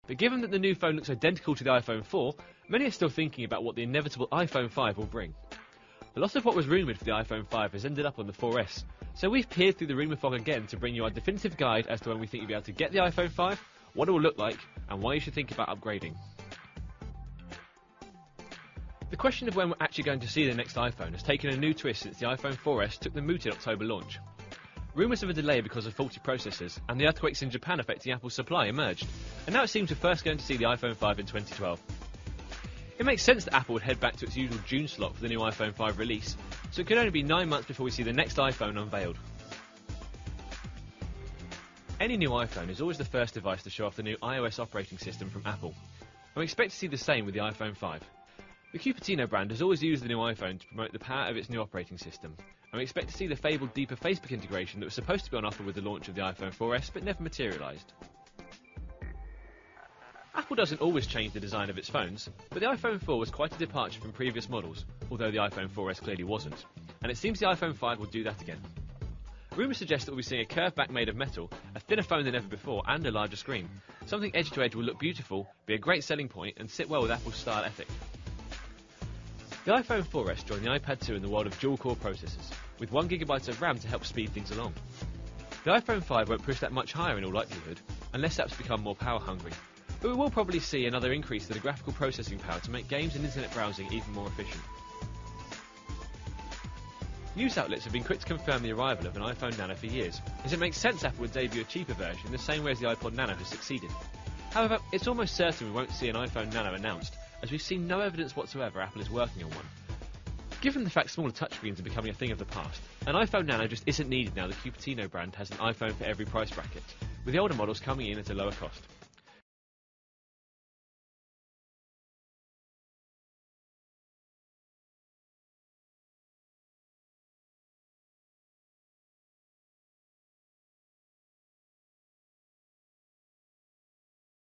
But given that the new phone looks identical to the iPhone 4, many are still thinking about what the inevitable iPhone 5 will bring. A lot of what was rumoured for the iPhone 5 has ended up on the 4S, so we've peered through the rumour fog again to bring you our definitive guide as to when we think you'll be able to get the iPhone 5, what it will look like, and why you should think about upgrading. The question of when we're actually going to see the next iPhone has taken a new twist since the iPhone 4S took the mooted October launch. Rumours of a delay because of faulty processors and the earthquakes in Japan affecting Apple's supply emerged, and now it seems we're first going to see the iPhone 5 in 2012. It makes sense that Apple would head back to its usual June slot for the new iPhone 5 release, so it could only be 9 months before we see the next iPhone unveiled. Any new iPhone is always the first device to show off the new iOS operating system from Apple, and we expect to see the same with the iPhone 5. The Cupertino brand has always used the new iPhone to promote the power of its new operating system, and we expect to see the fabled deeper Facebook integration that was supposed to be on offer with the launch of the iPhone 4S but never materialised. Apple doesn't always change the design of its phones, but the iPhone 4 was quite a departure from previous models, although the iPhone 4S clearly wasn't, and it seems the iPhone 5 will do that again. Rumours suggest that we'll be seeing a curved back made of metal, a thinner phone than ever before, and a larger screen. Something edge to edge will look beautiful, be a great selling point, and sit well with Apple's style ethic. The iPhone 4S joined the iPad 2 in the world of dual-core processors, with 1GB of RAM to help speed things along. The iPhone 5 won't push that much higher in all likelihood, unless apps become more power-hungry, but we will probably see another increase to the graphical processing power to make games and internet browsing even more efficient. News outlets have been quick to confirm the arrival of an iPhone Nano for years, as it makes sense Apple would debut a cheaper version in the same way as the iPod Nano has succeeded. However, it's almost certain we won't see an iPhone Nano announced, as we've seen no evidence whatsoever Apple is working on one. Given the fact smaller touchscreens are becoming a thing of the past, an iPhone Nano just isn't needed now the Cupertino brand has an iPhone for every price bracket, with the older models coming in at a lower cost.